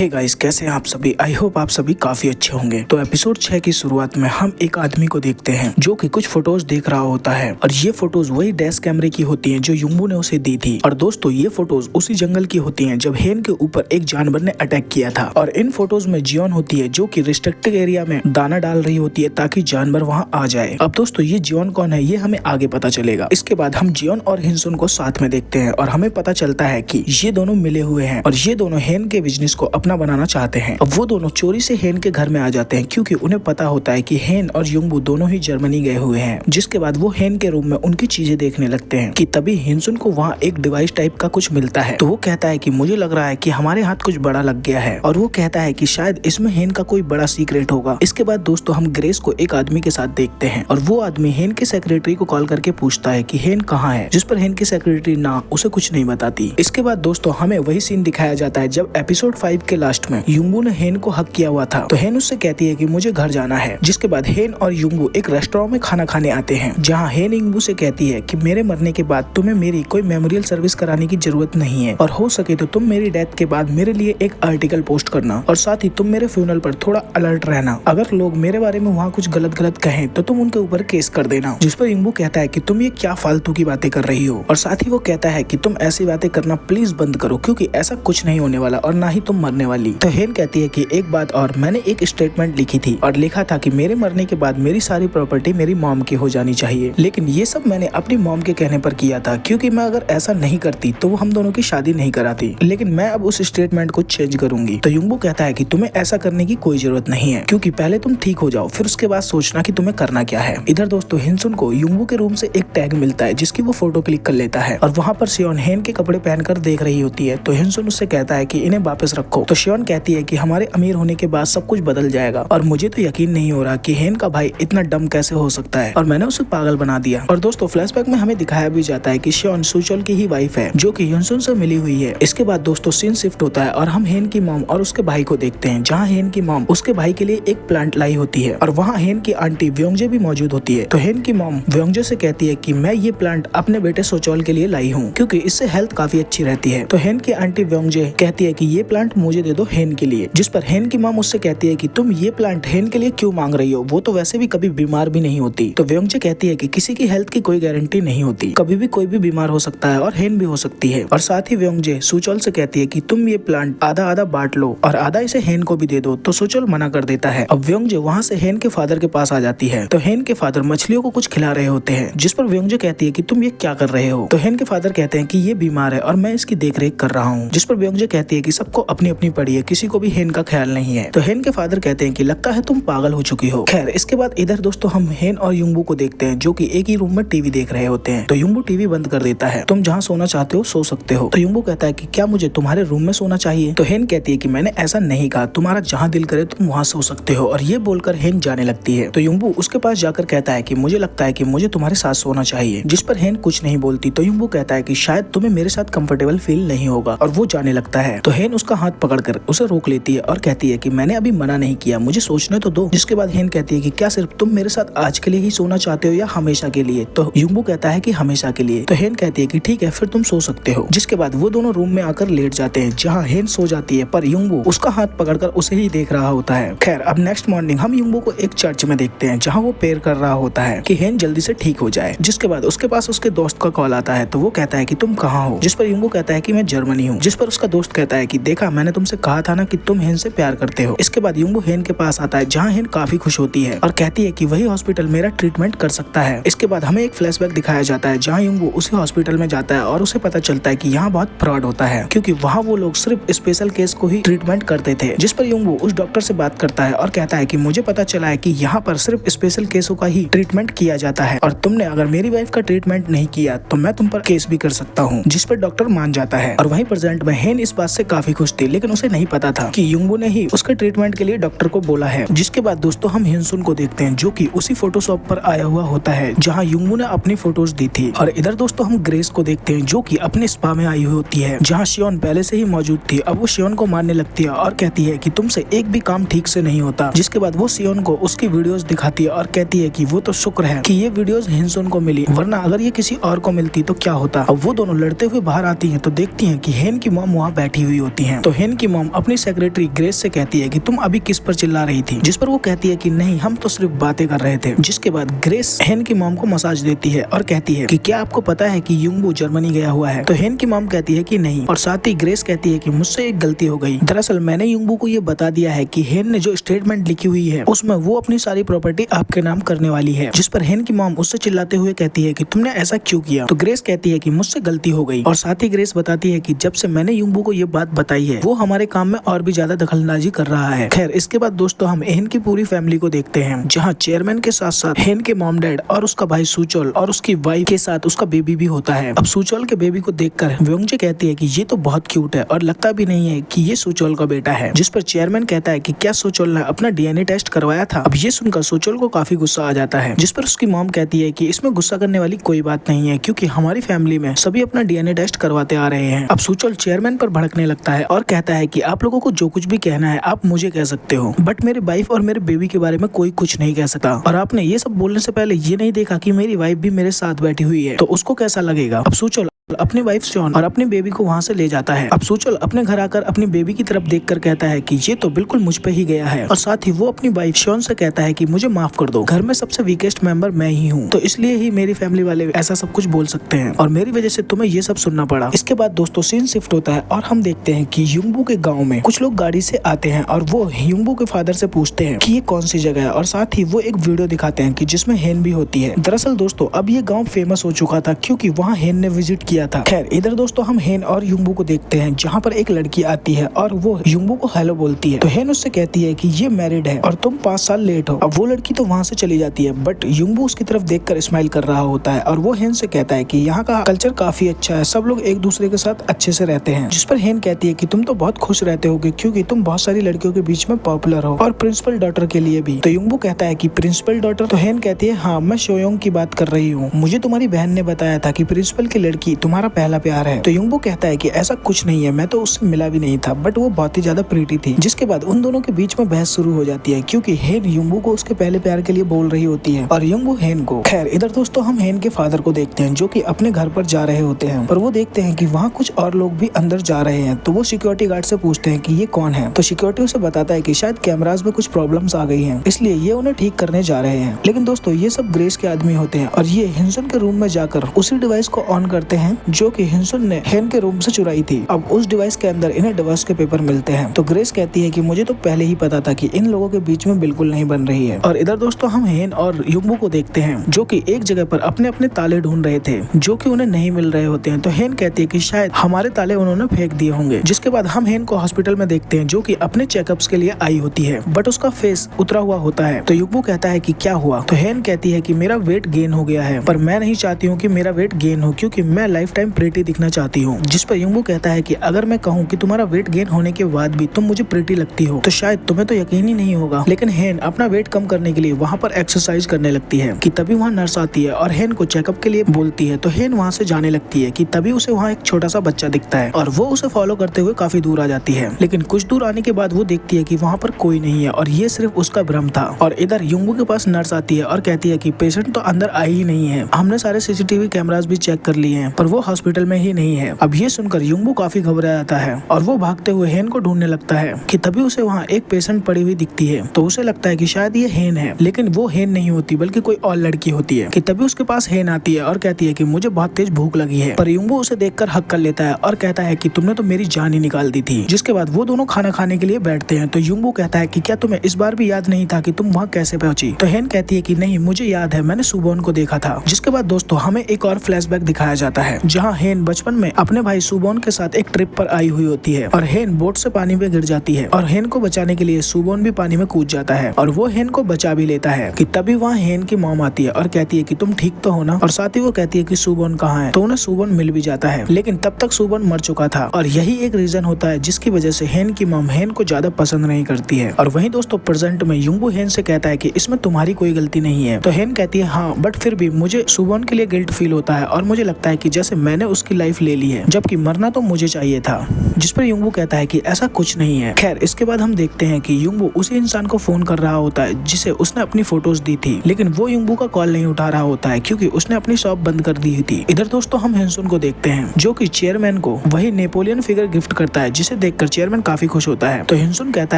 Hey guys, कैसे हैं आप सभी। आई होप आप सभी काफी अच्छे होंगे। तो एपिसोड 6 की शुरुआत में हम एक आदमी को देखते हैं जो कि कुछ फोटोज देख रहा होता है और ये फोटोज वही डैश कैमरे की होती हैं जो युंबू ने उसे दी थी। और दोस्तों ये फोटोज उसी जंगल की होती हैं जब हेन के ऊपर एक जानवर ने अटैक किया था। और इन फोटोज में जियोन होती है जो कि रिस्ट्रिक्टेड एरिया में दाना डाल रही होती है ताकि जानवर वहाँ आ जाए। अब दोस्तों ये जियोन कौन है ये हमें आगे पता चलेगा। इसके बाद हम जियोन और हिनसुन को साथ में देखते हैं और हमें पता चलता है कि ये दोनों मिले हुए हैं और ये दोनों हेन के बिजनेस को अपना बनाना चाहते हैं। अब वो दोनों चोरी से हेन के घर में आ जाते हैं क्योंकि उन्हें पता होता है कि हेन और युंबू दोनों ही जर्मनी गए हुए हैं। जिसके बाद वो हेन के रूम में उनकी चीजें देखने लगते हैं कि तभी हिनसुन को वहाँ एक डिवाइस टाइप का कुछ मिलता है। तो वो कहता है कि मुझे लग रहा है कि हमारे हाथ कुछ बड़ा लग गया है और वो कहता है कि शायद इसमें हेन का कोई बड़ा सीक्रेट होगा। इसके बाद दोस्तों हम ग्रेस को एक आदमी के साथ देखते हैं और वो आदमी हेन के सेक्रेटरी को कॉल करके पूछता है कि हेन कहाँ है, जिस पर हेन की सेक्रेटरी ना उसे कुछ नहीं बताती। इसके बाद दोस्तों हमें वही सीन दिखाया जाता है जब एपिसोड 5 के लास्ट में युंबू ने हेन को हक किया हुआ था। तो हेन उससे कहती है कि मुझे घर जाना है। जिसके बाद हेन और युंबू एक रेस्टोरेंट में खाना खाने आते हैं जहाँ हेन युंबू से कहती है कि मेरे मरने के बाद तुम्हें मेरी कोई मेमोरियल सर्विस कराने की जरूरत नहीं है और हो सके तो तुम मेरी डेथ के बाद मेरे लिए एक आर्टिकल पोस्ट करना और साथ ही तुम मेरे फ्यूनरल पर थोड़ा अलर्ट रहना। अगर लोग मेरे बारे में वहाँ कुछ गलत गलत कहें तो तुम उनके ऊपर केस कर देना। जिस पर युंबू कहता है कि तुम ये क्या फालतू की बातें कर रही हो और साथ ही वो कहता है कि तुम ऐसी बातें करना प्लीज बंद करो क्योंकि ऐसा कुछ नहीं होने वाला और ना ही तुम मरने वाली। तो हेन कहती है कि एक बात और, मैंने एक स्टेटमेंट लिखी थी और लिखा था कि मेरे मरने के बाद मेरी सारी प्रॉपर्टी मेरी मॉम की हो जानी चाहिए, लेकिन ये सब मैंने अपनी मॉम के कहने पर किया था क्योंकि मैं अगर ऐसा नहीं करती तो वो हम दोनों की शादी नहीं कराती, लेकिन मैं अब उस स्टेटमेंट को चेंज करूंगी। तो युंबू कहता है कि तुम्हें ऐसा करने की कोई जरूरत नहीं है क्योंकि पहले तुम ठीक हो जाओ फिर उसके बाद सोचना कि तुम्हें करना क्या है। इधर दोस्तों हिनसुन को युंबू के रूम से एक टैग मिलता है जिसकी वो फोटो क्लिक कर लेता है और वहाँ पर शियोन हेन के कपड़े पहनकर देख रही होती है। तो हिनसुन उससे कहता है कि इन्हें वापस रखो। तो शियोन कहती है कि हमारे अमीर होने के बाद सब कुछ बदल जाएगा और मुझे तो यकीन नहीं हो रहा कि हेन का भाई इतना डम कैसे हो सकता है और मैंने उसे पागल बना दिया। और दोस्तों फ्लैशबैक में हमें दिखाया भी जाता है कि शियोन सुचोल की ही वाइफ है जो कि हिनसुन से मिली हुई है। इसके बाद दोस्तों सीन शिफ्ट होता है और हम हेन की मॉम और उसके भाई को देखते हैं जहाँ हेन की मॉम उसके भाई के लिए एक प्लांट लाई होती है और वहाँ हेन की आंटी व्योंगजे भी मौजूद होती है। तो हेन की मॉम व्योंगजे से कहती है कि मैं ये प्लांट अपने बेटे सोचोल के लिए लाई हूँ क्योंकि इससे हेल्थ काफी अच्छी रहती है। तो हेन की आंटी व्योंगजे कहती है कि ये प्लांट मुझे दे दो हेन के लिए, जिस पर हेन की मॉम उससे कहती है कि तुम ये प्लांट हेन के लिए क्यों मांग रही हो, वो तो वैसे भी कभी बीमार भी नहीं होती। तो व्योंगजे कहती है कि किसी की हेल्थ की कोई गारंटी नहीं होती, कभी भी कोई भी बीमार हो सकता है और हेन भी हो सकती है। और साथ ही व्योंगजे सुचोल से कहती है कि तुम ये प्लांट आधा आधा बांट लो और आधा इसे हेन को भी दे दो। तो सुचोल मना कर देता है। अब व्योंगजे वहाँ से हेन के फादर के पास आ जाती है। तो हेन के फादर मछलियों को कुछ खिला रहे होते हैं, जिस पर व्योंगजे कहती है कि तुम ये क्या कर रहे हो। तो हेन के फादर कहते हैं कि ये बीमार है और मैं इसकी देखरेख कर रहा हूँ, जिस पर व्योंगजे कहती है कि सबको अपनी अपनी पड़ी है, किसी को भी हेन का ख्याल नहीं है। तो हेन के फादर कहते हैं कि लगता है तुम पागल हो चुकी हो। खैर इसके बाद इधर दोस्तों हम हेन और युंबू को देखते हैं जो कि एक ही रूम में टीवी देख रहे होते हैं। तो युंबू टीवी बंद कर देता है। तुम जहाँ सोना चाहते हो सो सकते हो। तो युंबू कहता है कि क्या मुझे तुम्हारे रूम में सोना चाहिए। तो हेन कहती है कि मैंने ऐसा नहीं कहा, तुम्हारा जहाँ दिल करे तुम वहाँ सो सकते हो। और ये बोलकर हेन जाने लगती है। तो युंबू उसके पास जाकर कहता है कि मुझे लगता है कि मुझे तुम्हारे साथ सोना चाहिए, जिस पर हेन कुछ नहीं बोलती। तो युंबू कहता है कि शायद तुम्हें मेरे साथ कंफर्टेबल फील नहीं होगा और वो जाने लगता है। तो हेन उसका हाथ पकड़कर उसे रोक लेती है और कहती है कि मैंने अभी मना नहीं किया, मुझे सोचने तो दो। जिसके बाद हेन कहती है कि क्या सिर्फ तुम मेरे साथ आज के लिए ही सोना चाहते हो या हमेशा के लिए। तो युंबू कहता है कि हमेशा के लिए। तो हेन कहती है कि ठीक है फिर तुम सो सकते हो। जिसके बाद वो दोनों रूम में आकर लेट जाते हैं जहाँ हेन सो जाती है पर युंबू उसका हाथ पकड़कर उसे ही देख रहा होता है। खैर अब नेक्स्ट मॉर्निंग हम युंबू को एक चर्च में देखते हैं जहाँ वो प्रेयर कर रहा होता है कि हेन जल्दी से ठीक हो जाए। जिसके बाद उसके पास उसके दोस्त का कॉल आता है। तो वो कहता है कि तुम कहाँ हो, जिस पर युंबू कहता है कि मैं जर्मनी हूँ। जिस पर उसका दोस्त कहता है कि देखा मैंने तुमसे कहा था ना कि तुम हेन से प्यार करते हो। इसके बाद युंबू हेन के पास आता है जहाँ हेन काफी खुश होती है और कहती है कि वही हॉस्पिटल मेरा ट्रीटमेंट कर सकता है। इसके बाद हमें एक फ्लैशबैक दिखाया जाता है जहाँ युंबू उसी हॉस्पिटल में जाता है और उसे पता चलता है कि यहाँ बहुत फ्रॉड होता है क्योंकि वहाँ वो लोग सिर्फ स्पेशल केस को ही ट्रीटमेंट करते थे। जिस पर युंबू उस डॉक्टर से बात करता है और कहता है कि मुझे पता चला है कि यहाँ पर सिर्फ स्पेशल केसों का ही ट्रीटमेंट किया जाता है और तुमने अगर मेरी वाइफ का ट्रीटमेंट नहीं किया तो मैं तुम पर केस भी कर सकता हूँ। जिस पर डॉक्टर मान जाता है और वहीं प्रेजेंट में हेन इस बात से काफी खुश थी, लेकिन उसे नहीं पता था कि युंबू ने ही उसके ट्रीटमेंट के लिए डॉक्टर को बोला है। जिसके बाद दोस्तों हम हिनसुन को देखते हैं जो कि उसी फोटोशॉप पर आया हुआ होता है जहाँ युंबू ने अपनी फोटोज दी थी। और इधर दोस्तों हम ग्रेस को देखते हैं जो कि अपने स्पा में आई हुई होती है जहाँ शियोन पहले से ही मौजूद थी। अब वो शियोन को मारने लगती है और कहती है कि तुमसे एक भी काम ठीक से नहीं होता। जिसके बाद वो शियोन को उसकी वीडियोस दिखाती है और कहती है कि वो तो शुक्र है कि ये वीडियोस हिनसुन को मिली, वरना अगर ये किसी और को मिलती तो क्या होता। अब वो दोनों लड़ते हुए बाहर आती हैं तो देखती हैं कि हेन की मॉम वहाँ बैठी हुई होती हैं। तो हेन की मॉम अपनी सेक्रेटरी ग्रेस से कहती है कि तुम अभी किस पर चिल्ला रही थी, जिस पर वो कहती है कि नहीं, हम तो सिर्फ बातें कर रहे थे। जिसके बाद ग्रेस हेन की मॉम को मसाज देती है और कहती है कि क्या आपको पता है कि युंगबू जर्मनी गया हुआ है। तो हेन की मॉम कहती है कि नहीं, और साथ ही ग्रेस कहती है कि मुझसे एक गलती हो गई। दरअसल मैंने युंगबू को ये बता दिया है कि हेन ने जो स्टेटमेंट लिखी हुई है उसमें वो अपनी सारी प्रॉपर्टी आपके नाम करने वाली है। जिस पर हेन की मॉम उससे चिल्लाते हुए कहती है कि तुमने ऐसा क्यों किया। तो ग्रेस कहती है कि मुझसे गलती हो गई, और साथ ही ग्रेस बताती है कि जब से मैंने युंगबू को ये बात बताई है वो हमारे काम में और भी ज्यादा दखलंदाजी कर रहा है। खैर, इसके बाद दोस्तों हम हेन की पूरी फैमिली को देखते हैं, जहाँ चेयरमैन के साथ साथ हेन के मॉम डैड और उसका भाई सुचोल और उसकी वाइफ के साथ उसका बेबी भी होता है। अब सुचोल के बेबी को देखकर व्योंगजे कहती है कि ये तो बहुत क्यूट है और लगता भी नहीं है कि ये सुचोल का बेटा है। जिस पर चेयरमैन कहता है कि क्या सुचोल ने अपना डीएनए टेस्ट करवाया था। अब ये सुनकर सुचोल को काफी गुस्सा आ जाता है, जिस पर उसकी मॉम कहती है कि इसमें गुस्सा करने वाली कोई बात नहीं है, क्योंकि हमारी फैमिली में सभी अपना डीएनए टेस्ट करवाते आ रहे हैं। अब सुचोल चेयरमैन पर भड़कने लगता है और कहता है कि आप लोगों को जो कुछ भी कहना है आप मुझे कह सकते हो, बट मेरी वाइफ और मेरे बेबी के बारे में कोई कुछ नहीं कह सकता। और आपने ये सब बोलने से पहले ये नहीं देखा कि मेरी वाइफ भी मेरे साथ बैठी हुई है, तो उसको कैसा लगेगा। अब सुचोल अपनी वाइफ शॉन और अपनी बेबी को वहाँ से ले जाता है। अब सुचोल अपने घर आकर अपनी बेबी की तरफ देखकर कहता है कि ये तो बिल्कुल मुझ पे ही गया है, और साथ ही वो अपनी वाइफ शॉन से कहता है कि मुझे माफ कर दो, घर में सबसे वीकेस्ट मेंबर मैं ही हूँ, तो इसलिए ही मेरी फैमिली वाले ऐसा सब कुछ बोल सकते हैं और मेरी वजह से तुम्हें ये सब सुनना पड़ा। इसके बाद दोस्तों सीन शिफ्ट होता है और हम देखते हैं कि युंगबू के गाँव में कुछ लोग गाड़ी से आते हैं और वो युंगबू के फादर से पूछते हैं कि ये कौन सी जगह है, और साथ ही वो एक वीडियो दिखाते हैं कि जिसमें हेन भी होती है। दरअसल दोस्तों अब ये गाँव फेमस हो चुका था क्योंकि वहाँ हेन ने विजिट किया था। खैर, इधर दोस्तों हम हेन और युंगबू को देखते हैं, जहाँ पर एक लड़की आती है और वो युंगबू को हेलो बोलती है। तो हेन उससे कहती है कि ये मैरिड है और तुम 5 साल लेट हो। अब वो लड़की तो वहाँ से चली जाती है, बट युंगबू उसकी तरफ देखकर स्माइल कर रहा होता है और वो हेन से कहता है कि यहाँ का कल्चर काफी अच्छा है, सब लोग एक दूसरे के साथ अच्छे से रहते हैं। जिस पर हेन कहती है कि तुम तो बहुत खुश रहते होगे क्योंकि तुम बहुत सारी लड़कियों के बीच में पॉपुलर हो और प्रिंसिपल डॉटर के लिए भी। तो युंगबू कहता है कि प्रिंसिपल डॉटर। तो हेन कहती है हाँ, मैं शोयोंग की बात कर रही हूँ, मुझे तुम्हारी बहन ने बताया था कि प्रिंसिपल की लड़की तुम्हारा पहला प्यार है। तो युंगबू कहता है कि ऐसा कुछ नहीं है, मैं तो उससे मिला भी नहीं था, बट वो बहुत ही ज्यादा प्रीटी थी। जिसके बाद उन दोनों के बीच में बहस शुरू हो जाती है क्योंकि हेन युंगबू को उसके पहले प्यार के लिए बोल रही होती है और युंगबू हेन को। खैर, इधर दोस्तों हम हेन के फादर को देखते हैं जो कि अपने घर पर जा रहे होते हैं, पर वो देखते हैं कि वहाँ कुछ और लोग भी अंदर जा रहे हैं। तो वो सिक्योरिटी गार्ड से पूछते हैं कि ये कौन है। तो सिक्योरिटी उसे बताता है कि शायद कैमरास में कुछ प्रॉब्लम्स आ गई हैं, इसलिए ये उन्हें ठीक करने जा रहे हैं। लेकिन दोस्तों ये सब ग्रेस के आदमी होते हैं और ये हिंसन के रूम में जाकर उसी डिवाइस को ऑन करते हैं जो कि हिंसन ने हेन के रूम से चुराई थी। अब उस डिवाइस के अंदर इन्हें डिवोर्स के पेपर मिलते हैं। तो ग्रेस कहती है कि मुझे तो पहले ही पता था कि इन लोगों के बीच में बिल्कुल नहीं बन रही है। और इधर दोस्तों हम हेन और युंगबू को देखते हैं जो कि एक जगह पर अपने अपने ताले ढूंढ रहे थे जो कि उन्हें नहीं मिल रहे होते हैं। तो हेन कहती है कि शायद हमारे ताले उन्होंने फेंक दिए होंगे। जिसके बाद हम हेन को हॉस्पिटल में देखते हैं जो कि अपने चेकअप्स के लिए आई होती है, बट उसका फेस उतरा हुआ होता है। तो युंगबू कहता है कि क्या हुआ। तो हेन कहती है कि मेरा वेट गेन हो गया है, पर मैं नहीं चाहती हूँ कि मेरा वेट गेन हो क्योंकि मैं लाइफ टाइम प्रीटी दिखना चाहती हूँ। जिस पर युंगबू कहता है कि अगर मैं कहूँ कि तुम्हारा वेट गेन होने के बाद भी तुम मुझे प्रीटी लगती हो तो शायद तुम्हें तो यकीन ही नहीं होगा। लेकिन हेन अपना वेट कम करने के लिए वहाँ पर एक्सरसाइज करने लगती है कि तभी वहाँ नर्स आती है और हेन को चेकअप के लिए बोलती है। तो हेन वहाँ से जाने लगती है कि तभी उसे वहाँ एक छोटा सा बच्चा दिखता है और वो उसे फॉलो करते हुए काफी दूर आ जाती है। लेकिन कुछ दूर आने के बाद वो देखती है कि वहाँ पर कोई नहीं है और ये सिर्फ उसका भ्रम था। और इधर युंगबू के पास नर्स आती है और कहती है कि पेशेंट तो अंदर आई ही नहीं है, हमने सारे सीसीटीवी कैमरास भी चेक कर लिए हैं पर वो हॉस्पिटल में ही नहीं है। अब ये सुनकर युंगबू काफी घबरा जाता है और वो भागते हुए हेन को ढूंढने लगता है कि तभी उसे वहाँ एक पेशेंट पड़ी हुई दिखती है। तो उसे लगता है कि शायद ये हेन है, लेकिन वो हेन नहीं होती बल्कि कोई और लड़की होती है। कि तभी उसके पास हेन आती है और कहती है कि मुझे बहुत तेज भूख लगी है। पर युंगबू उसे देखकर हक कर लेता है और कहता है कि तुमने तो मेरी जान ही निकाल दी थी। जिसके बाद वो दोनों खाना खाने के लिए बैठते हैं। तो युंगबू कहता है कि क्या तुम्हें इस बार भी याद नहीं था कि तुम वहाँ कैसे पहुंची। तो हेन कहती है कि नहीं, मुझे याद है, मैंने सुबोन को देखा था। जिसके बाद दोस्तों हमें एक और फ्लैशबैक दिखाया जाता है जहाँ हेन बचपन में अपने भाई सुबोन के साथ एक ट्रिप पर आई हुई होती है और हेन बोट से पानी में गिर जाती है और हेन को बचाने के लिए सुबोन भी पानी में कूद जाता है और वो हेन को बचा भी लेता है। कि तभी वहाँ हेन की मॉम आती है और कहती है कि तुम ठीक तो हो ना, और साथ ही वो कहती है कि सुबोन कहाँ है। तो उन्हें सुबोन मिल भी जाता है, लेकिन तब तक सुबोन मर चुका था और यही एक रीजन होता है जिसकी वजह से हेन की मॉम हेन को ज्यादा पसंद नहीं करती है। और वहीं दोस्तों प्रेजेंट में युंगबू हेन से कहता है कि इसमें तुम्हारी कोई गलती नहीं है। तो हेन कहती है हाँ, बट फिर भी मुझे सुबोन के लिए गिल्ट फील होता है और मुझे लगता है कि जैसे से मैंने उसकी लाइफ ले ली है, जबकि मरना तो मुझे चाहिए था। जिस पर युंगबू कहता है कि ऐसा कुछ नहीं है। खैर, इसके बाद हम देखते हैं कि युंगबू उसी इंसान को फोन कर रहा होता है जिसे उसने अपनी फोटोज दी थी, लेकिन वो युंगबू का कॉल नहीं उठा रहा होता है क्योंकि उसने अपनी शॉप बंद कर दी थी। इधर दोस्तों हम हिनसुन को देखते हैं जो कि चेयरमैन को वही नेपोलियन फिगर गिफ्ट करता है, जिसे देखकर चेयरमैन काफी खुश होता है। तो हिनसुन कहता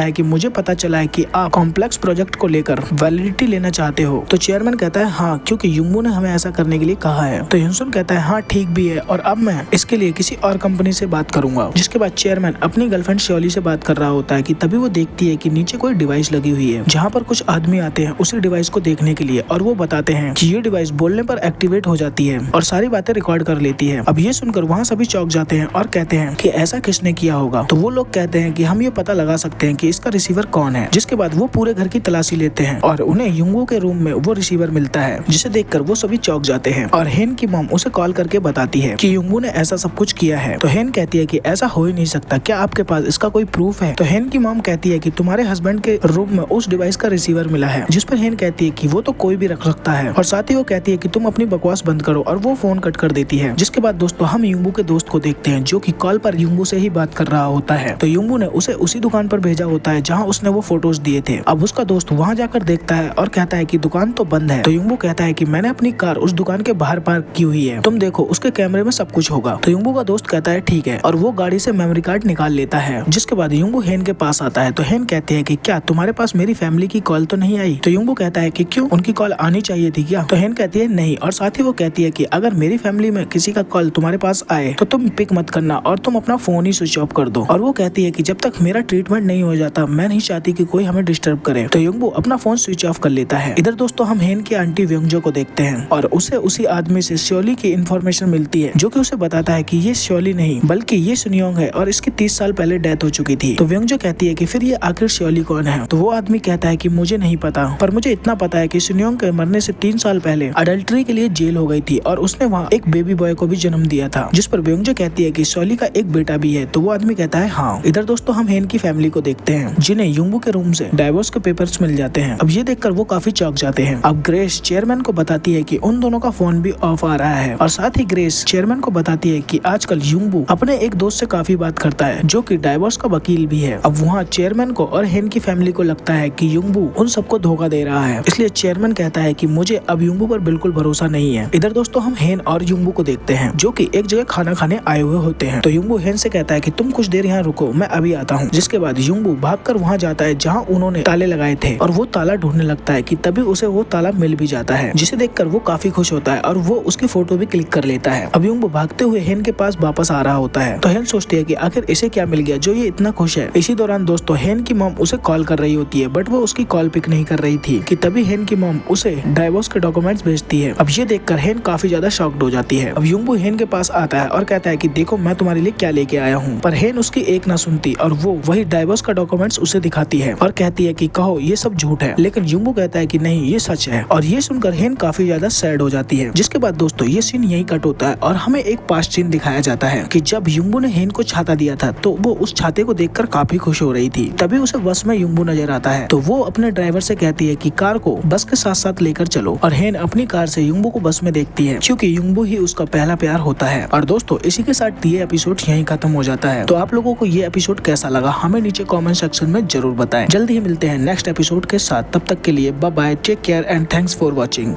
है कि मुझे पता चला है कि आप कॉम्प्लेक्स प्रोजेक्ट को लेकर वैलिडिटी लेना चाहते हो। तो चेयरमैन कहता है हाँ, क्योंकि युंगबू ने हमें ऐसा करने के लिए कहा है। तो हिनसुन कहता है हाँ ठीक भी है, और अब मैं इसके लिए किसी और कंपनी से बात करूंगा। जिसके बाद चेयरमैन अपनी गर्लफ्रेंड श्योली से बात कर रहा होता है कि तभी वो देखती है कि नीचे कोई डिवाइस लगी हुई है, जहाँ पर कुछ आदमी आते हैं उसी डिवाइस को देखने के लिए, और वो बताते हैं कि ये डिवाइस बोलने पर एक्टिवेट हो जाती है और सारी बातें रिकॉर्ड कर लेती है। अब ये सुनकर वहाँ सभी चौंक जाते हैं और कहते हैं कि ऐसा किसने किया होगा। तो वो लोग कहते हैं कि हम ये पता लगा सकते हैं कि इसका रिसीवर कौन है। जिसके बाद वो पूरे घर की तलाशी लेते हैं और उन्हें युंगबू के रूम में वो रिसीवर मिलता है, जिसे देखकर वो सभी चौंक जाते हैं। और हेन की मॉम उसे कॉल करके बताती है कि युंगबू ने ऐसा सब कुछ किया है। तो हेन कहती है कि ऐसा हो ही नहीं सकता, क्या आपके पास इसका कोई प्रूफ है। तो हेन की मॉम कहती है कि तुम्हारे हस्बैंड के रूम में उस डिवाइस का रिसीवर मिला है। जिस पर हेन कहती है कि वो तो कोई भी रख सकता है, और साथ ही वो कहती है कि तुम अपनी बकवास बंद करो, और वो फोन कट कर देती है। जिसके बाद दोस्तों हम युंगबू के दोस्त को देखते हैं जो कि कॉल पर युंगबू से ही बात कर रहा होता है। तो युंगबू ने उसे उसी दुकान पर भेजा होता है जहाँ उसने वो फोटोज दिए थे। अब उसका दोस्त वहाँ जाकर देखता है और कहता है कि दुकान तो बंद है। तो युंगबू कहता है कि मैंने अपनी कार उस दुकान के बाहर पार्क की हुई है, तुम देखो उसके कैमरे में सब कुछ होगा। तो युंगबू का दोस्त कहता है ठीक है, और वो गाड़ी से मेमोरी कार्ड निकाल लेता है। जिसके बाद युंगबू हेन के पास आता है। तो हेन कहते हैं कि क्या तुम्हारे पास मेरी फैमिली की कॉल तो नहीं आई। तो युंगबू कहता है कि क्यों, उनकी कॉल आनी चाहिए थी क्या। तो हेन कहती है नहीं, और साथ ही वो कहती है कि अगर मेरी फैमिली में किसी का कॉल तुम्हारे पास आए तो तुम पिक मत करना और तुम अपना फोन ही स्विच ऑफ कर दो। और वो कहती है कि जब तक मेरा ट्रीटमेंट नहीं हो जाता मैं नहीं चाहती कि कोई हमें डिस्टर्ब करे। तो युंगबू अपना फोन स्विच ऑफ कर लेता है। इधर दोस्तों हम हेन की आंटी व्यंगजो को देखते हैं और उसे उसी आदमी से श्योली की इन्फॉर्मेशन मिलती है, जो कि उसे बताता है कि ये श्योली नहीं बल्कि ये सुनियोंग है और इसकी 30 साल पहले डेथ हो चुकी थी। तो व्यंगजो कहती है कि फिर ये आखिर श्योली कौन है। तो वो आदमी कहता है कि मुझे नहीं पता, पर मुझे इतना पता है कि सुनियोंग के मरने से 3 साल पहले अडल्ट्री के लिए जेल हो गई थी और उसने वहाँ एक बेबी बॉय को भी जन्म दिया था। जिस पर व्यंगजो कहती है कि श्योली का एक बेटा भी है। तो वो आदमी कहता है हाँ। इधर दोस्तों हम हेन की फैमिली को देखते हैं जिन्हें युंगबू के रूम से डाइवोर्स के पेपर्स मिल जाते हैं। अब ये देखकर वो काफी चौंक जाते हैं। अब ग्रेस चेयरमैन को बताती है कि उन दोनों का फोन भी ऑफ आ रहा है, और साथ ही ग्रेस चेयरमैन को बताती है कि आजकल युंगबू अपने एक दोस्त से काफी बात करता है जो कि डाइवोर्स का वकील भी है। अब वहाँ चेयरमैन को और हेन की फैमिली को लगता है कि युंगबू उन सबको धोखा दे रहा है, इसलिए चेयरमैन कहता है कि मुझे अब युंगबू पर बिल्कुल भरोसा नहीं है। इधर दोस्तों हम हेन और युंगबू को देखते हैं जो कि एक जगह खाना खाने आए हुए होते हैं। तो युंगबू हेन से कहता है कि तुम कुछ देर यहाँ रुको, मैं अभी आता हूँ। जिसके बाद युंगबू भागकर वहाँ जाता है जहाँ उन्होंने ताले लगाए थे, और वो ताला ढूंढने लगता है कि तभी उसे वो ताला मिल भी जाता है, जिसे देखकर वो काफी खुश होता है और वो उसकी फोटो भी क्लिक कर लेता है। अब युंगबू भागते हुए हेन के पास वापस आ रहा होता है। तो हेन सोचती है कि आखिर इसे क्या मिल गया जो ये इतना खुश है। इसी दौरान दोस्तों हेन की मॉम उसे कॉल कर रही होती है, बट वो उसकी कॉल पिक नहीं कर रही थी कि तभी हेन की मॉम उसे डाइवोर्स के डॉक्यूमेंट्स भेजती है। अब ये देखकर हेन काफी ज्यादा शॉक्ड हो जाती है। अब युंगबू हेन के पास आता है और कहता है कि देखो मैं तुम्हारे लिए क्या लेके आया हूँ, पर हेन उसकी एक ना सुनती और वो वही डाइवोर्स का डॉक्यूमेंट्स उसे दिखाती है और कहती है कि कहो ये सब झूठ है, लेकिन युंगबू कहता है कि नहीं ये सच है। और ये सुनकर हेन काफी ज्यादा सैड हो जाती है। जिसके बाद दोस्तों ये सीन यही कट होता है और हमें एक पास्ट सीन दिखाया जाता है कि जब युंगबू ने हेन को छाता दिया था तो वो उस छाते को देखकर काफी खुश हो रही थी। तभी उसे बस में युंगबू नजर आता है। तो वो अपने ड्राइवर से कहती है कि कार को बस के साथ साथ लेकर चलो, और हेन अपनी कार से युंगबू को बस में देखती है क्योंकि युंगबू ही उसका पहला प्यार होता है। और दोस्तों इसी के साथ ये एपिसोड यहीं खत्म हो जाता है। तो आप लोगों को ये एपिसोड कैसा लगा हमें नीचे कमेंट सेक्शन में जरूर बताएं। जल्दी ही मिलते हैं नेक्स्ट एपिसोड के साथ, तब तक के लिए bye bye, take care and thanks for watching.